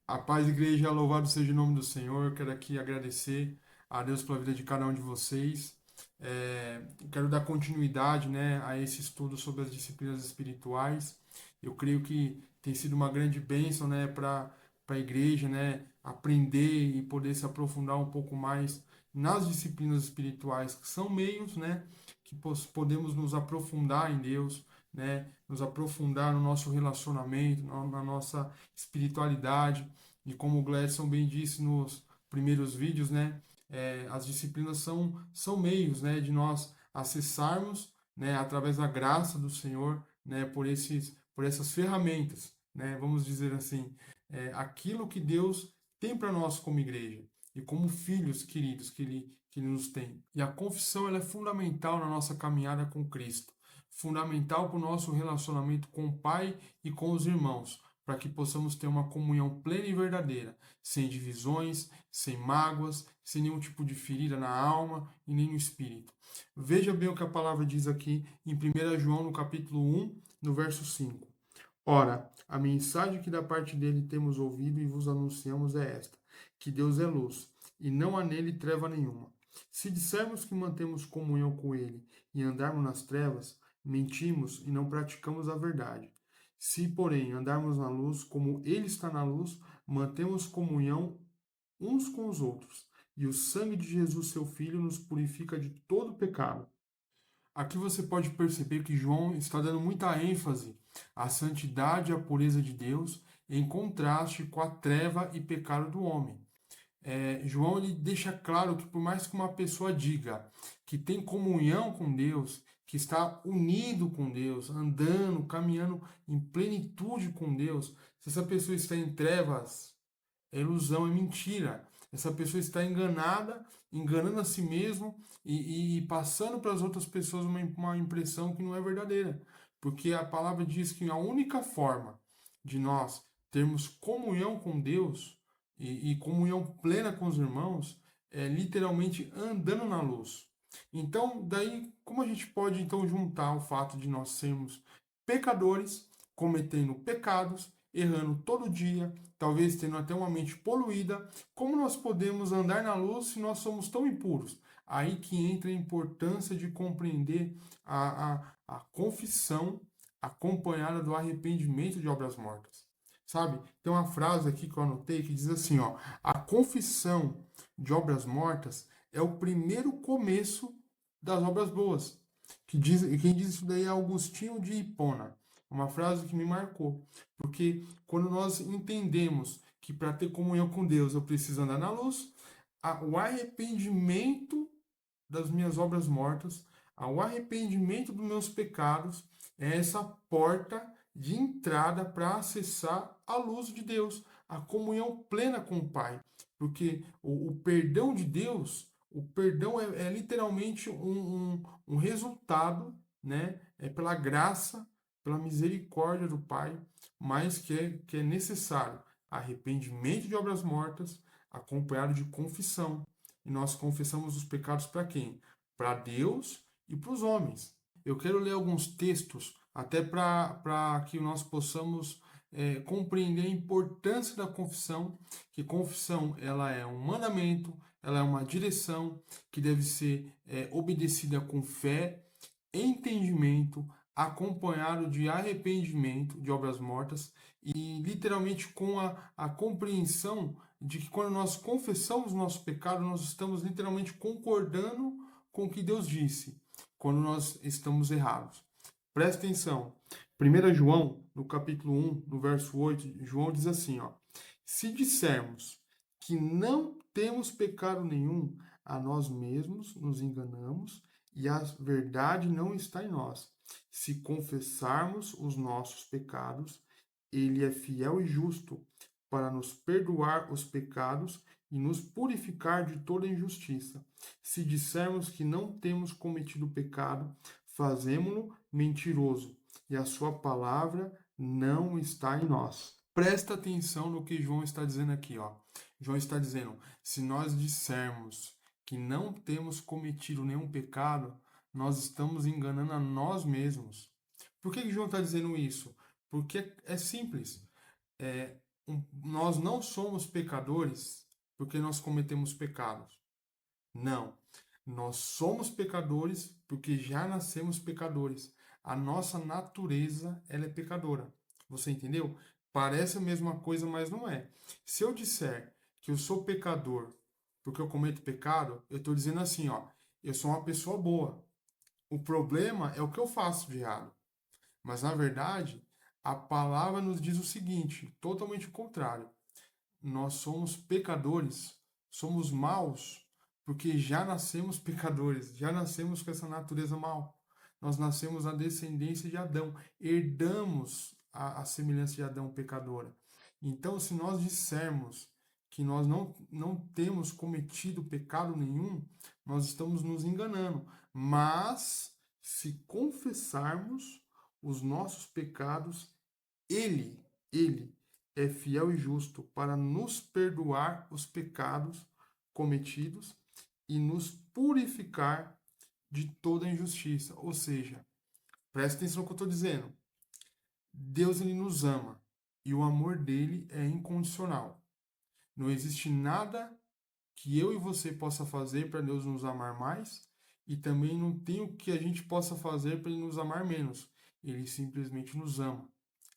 A paz, igreja, louvado seja o nome do Senhor. Quero aqui agradecer a Deus pela vida de cada um de vocês. Quero dar continuidade, né, a esse estudo sobre as disciplinas espirituais. Eu creio que tem sido uma grande bênção, né, para a igreja, né, aprender e poder se aprofundar um pouco mais nas disciplinas espirituais, que são meios, né, que podemos nos aprofundar em Deus, né, nos aprofundar no nosso relacionamento, na nossa espiritualidade. E como o Gladson bem disse nos primeiros vídeos, né, as disciplinas são meios, né, de nós acessarmos, né, através da graça do Senhor, né, por essas ferramentas, né, vamos dizer assim, aquilo que Deus tem para nós como igreja e como filhos queridos que ele nos tem. E a confissão ela é fundamental na nossa caminhada com Cristo, fundamental para o nosso relacionamento com o Pai e com os irmãos, para que possamos ter uma comunhão plena e verdadeira, sem divisões, sem mágoas, sem nenhum tipo de ferida na alma e nem no espírito. Veja bem o que a palavra diz aqui em 1 João, no capítulo 1, no verso 5. Ora, a mensagem que da parte dele temos ouvido e vos anunciamos é esta: que Deus é luz, e não há nele treva nenhuma. Se dissermos que mantemos comunhão com ele e andarmos nas trevas, mentimos e não praticamos a verdade. Se, porém, andarmos na luz, como ele está na luz, mantemos comunhão uns com os outros, e o sangue de Jesus, seu Filho, nos purifica de todo pecado. Aqui você pode perceber que João está dando muita ênfase à santidade e à pureza de Deus, em contraste com a treva e pecado do homem. João ele deixa claro que por mais que uma pessoa diga que tem comunhão com Deus, que está unido com Deus, andando, caminhando em plenitude com Deus, se essa pessoa está em trevas, é ilusão, é mentira. Essa pessoa está enganada, enganando a si mesmo e passando para as outras pessoas uma impressão que não é verdadeira. Porque a palavra diz que a única forma de nós termos comunhão com Deus e comunhão plena com os irmãos é literalmente andando na luz. Então, daí, como a gente pode então juntar o fato de nós sermos pecadores, cometendo pecados, errando todo dia, talvez tendo até uma mente poluída, como nós podemos andar na luz se nós somos tão impuros? Aí que entra a importância de compreender a confissão acompanhada do arrependimento de obras mortas. Sabe? Tem uma frase aqui que eu anotei que diz assim, ó: a confissão de obras mortas é o primeiro começo das obras boas. Quem diz isso daí é Agostinho de Hipona. Uma frase que me marcou. Porque quando nós entendemos que para ter comunhão com Deus eu preciso andar na luz, o arrependimento das minhas obras mortas, ao arrependimento dos meus pecados, é essa porta de entrada para acessar a luz de Deus, a comunhão plena com o Pai. Porque o perdão de Deus, o perdão é literalmente um resultado, né? É pela graça, pela misericórdia do Pai, mas que é necessário arrependimento de obras mortas, acompanhado de confissão. E nós confessamos os pecados para quem? Para Deus e para os homens. Eu quero ler alguns textos até para que nós possamos compreender a importância da confissão, que confissão ela é um mandamento, ela é uma direção que deve ser obedecida com fé, entendimento, acompanhado de arrependimento de obras mortas e literalmente com a compreensão de que quando nós confessamos o nosso pecado, nós estamos literalmente concordando com o que Deus disse, quando nós estamos errados. Presta atenção. 1 João, no capítulo 1, no verso 8, João diz assim, ó: se dissermos que não temos pecado nenhum, a nós mesmos nos enganamos e a verdade não está em nós. Se confessarmos os nossos pecados, ele é fiel e justo para nos perdoar os pecados e nos purificar de toda injustiça. Se dissermos que não temos cometido pecado, fazemo-lo mentiroso, e a sua palavra não está em nós. Presta atenção no que João está dizendo aqui, ó. João está dizendo: se nós dissermos que não temos cometido nenhum pecado, nós estamos enganando a nós mesmos. Por que João está dizendo isso? Porque é simples. nós não somos pecadores porque nós cometemos pecados. Não. Nós somos pecadores porque já nascemos pecadores. A nossa natureza, ela é pecadora. Você entendeu? Parece a mesma coisa, mas não é. Se eu disser que eu sou pecador porque eu cometo pecado, eu estou dizendo assim, ó, eu sou uma pessoa boa. O problema é o que eu faço de errado. Mas na verdade, a palavra nos diz o seguinte, totalmente o contrário. Nós somos pecadores, somos maus, porque já nascemos pecadores, já nascemos com essa natureza mal. Nós nascemos na descendência de Adão, herdamos a semelhança de Adão pecadora. Então, se nós dissermos que nós não temos cometido pecado nenhum, nós estamos nos enganando. Mas, se confessarmos os nossos pecados, ele é fiel e justo para nos perdoar os pecados cometidos e nos purificar de toda injustiça. Ou seja, presta atenção no que eu estou dizendo. Deus ele nos ama e o amor dele é incondicional. Não existe nada que eu e você possa fazer para Deus nos amar mais e também não tem o que a gente possa fazer para ele nos amar menos. Ele simplesmente nos ama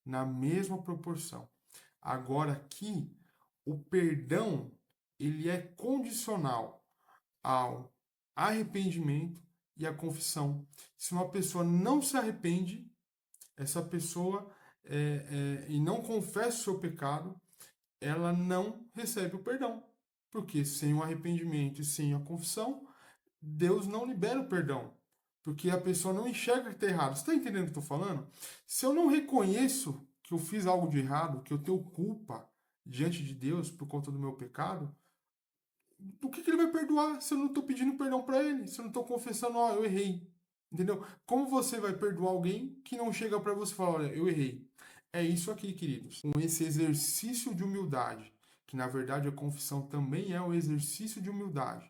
na mesma proporção. Agora aqui, o perdão, ele é condicional ao arrependimento e à confissão. Se uma pessoa não se arrepende, essa pessoa e não confessa o seu pecado, ela não recebe o perdão. Porque sem o arrependimento e sem a confissão, Deus não libera o perdão. Porque a pessoa não enxerga que está errado. Você está entendendo o que eu estou falando? Se eu não reconheço que eu fiz algo de errado, que eu tenho culpa diante de Deus por conta do meu pecado, do que ele vai perdoar se eu não estou pedindo perdão para ele? Se eu não estou confessando, ó, eu errei. Entendeu? Como você vai perdoar alguém que não chega para você e fala, olha, eu errei? É isso aqui, queridos. Com esse exercício de humildade, que na verdade a confissão também é um exercício de humildade.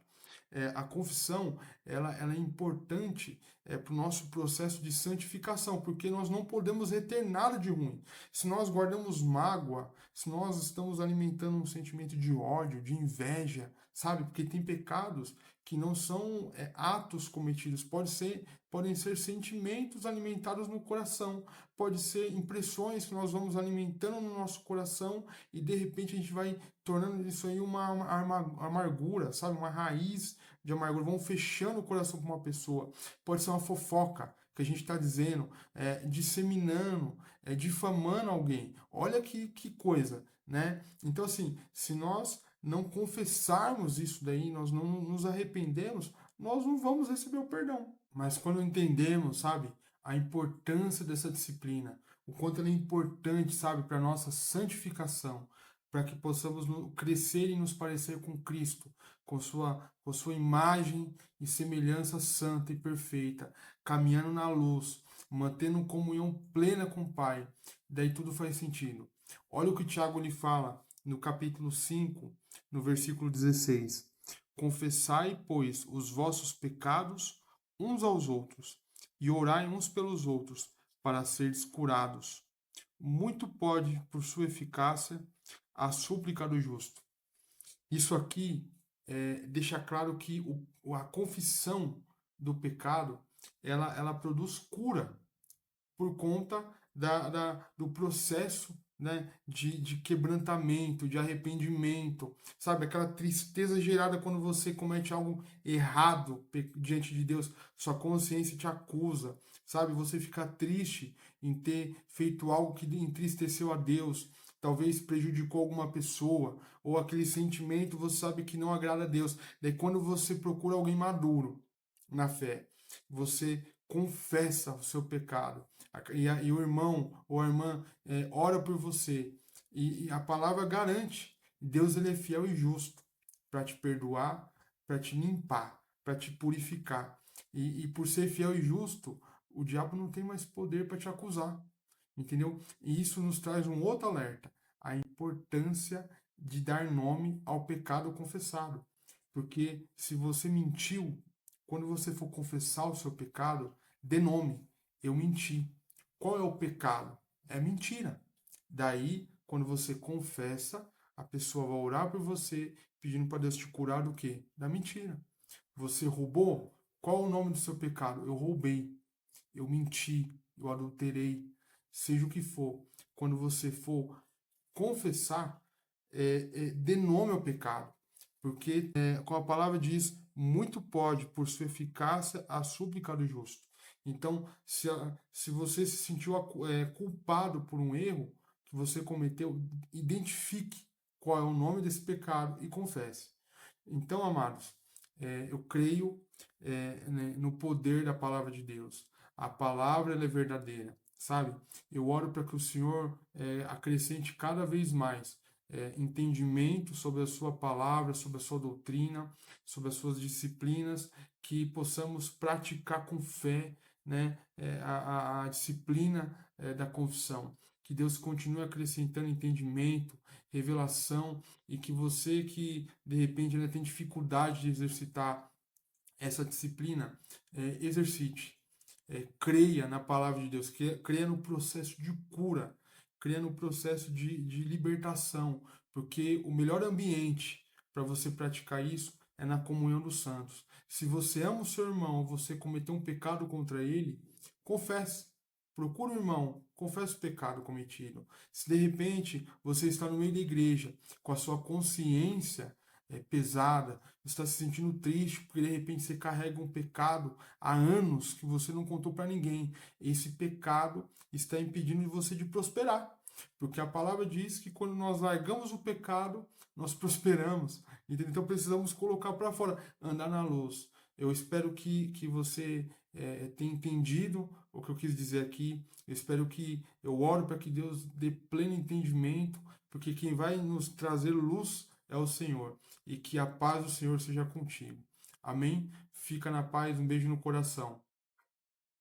A confissão ela é importante para o nosso processo de santificação, porque nós não podemos reter nada de ruim. Se nós guardamos mágoa, se nós estamos alimentando um sentimento de ódio, de inveja, sabe? Porque tem pecados que não são atos cometidos, podem ser sentimentos alimentados no coração, pode ser impressões que nós vamos alimentando no nosso coração e de repente a gente vai tornando isso aí uma amargura, sabe? Uma raiz de amargura. Vão fechando o coração com uma pessoa. Pode ser uma fofoca que a gente está dizendo, disseminando, difamando alguém. Olha que coisa, né? Então, assim, se nós não confessarmos isso daí, nós não nos arrependemos, nós não vamos receber o perdão. Mas quando entendemos, sabe, a importância dessa disciplina, o quanto ela é importante, sabe, para a nossa santificação, para que possamos crescer e nos parecer com Cristo, com sua imagem e semelhança santa e perfeita, caminhando na luz, mantendo comunhão plena com o Pai. Daí tudo faz sentido. Olha o que o Tiago lhe fala no capítulo 5, no versículo 16. Confessai, pois, os vossos pecados uns aos outros, e orai uns pelos outros, para seres curados. Muito pode, por sua eficácia, a súplica do justo. Isso aqui deixa claro que a confissão do pecado, ela produz cura por conta do processo, né, de quebrantamento, de arrependimento, sabe? Aquela tristeza gerada quando você comete algo errado diante de Deus, sua consciência te acusa, sabe? Você fica triste em ter feito algo que entristeceu a Deus, talvez prejudicou alguma pessoa, ou aquele sentimento você sabe que não agrada a Deus. Daí quando você procura alguém maduro na fé, você confessa o seu pecado e o irmão ou a irmã ora por você e a palavra garante, Deus ele é fiel e justo para te perdoar, para te limpar, para te purificar e por ser fiel e justo, o diabo não tem mais poder para te acusar, entendeu? E isso nos traz um outro alerta, a importância de dar nome ao pecado confessado, porque se você mentiu, quando você for confessar o seu pecado, dê nome. Eu menti. Qual é o pecado? É mentira. Daí quando você confessa, a pessoa vai orar por você, pedindo para Deus te curar do quê? Da mentira. Você roubou? Qual é o nome do seu pecado? Eu roubei, eu menti, eu adulterei, seja o que for. Quando você for confessar, dê nome ao pecado. Porque, como a palavra diz, muito pode, por sua eficácia, a súplica do justo. Então, se você se sentiu culpado por um erro que você cometeu, identifique qual é o nome desse pecado e confesse. Então, amados, eu creio né, no poder da palavra de Deus. A palavra ela é verdadeira, sabe? Eu oro para que o Senhor acrescente cada vez mais entendimento sobre a sua palavra, sobre a sua doutrina, sobre as suas disciplinas, que possamos praticar com fé, né, a disciplina da confissão. Que Deus continue acrescentando entendimento, revelação, e que você que de repente ainda tem dificuldade de exercitar essa disciplina, exercite. Creia na palavra de Deus, creia no processo de cura, creia no processo de libertação, porque o melhor ambiente para você praticar isso é na comunhão dos santos. Se você ama o seu irmão, você cometeu um pecado contra ele, confesse. Procura o irmão, confesse o pecado cometido. Se de repente você está no meio da igreja com a sua consciência pesada, você está se sentindo triste porque de repente você carrega um pecado há anos que você não contou para ninguém. Esse pecado está impedindo você de prosperar. Porque a palavra diz que quando nós largamos o pecado, nós prosperamos. Entendeu? Então precisamos colocar para fora, andar na luz. Eu espero que você tenha entendido o que eu quis dizer aqui. Eu espero que eu oro para que Deus dê pleno entendimento, porque quem vai nos trazer luz é o Senhor. E que a paz do Senhor seja contigo. Amém? Fica na paz, um beijo no coração.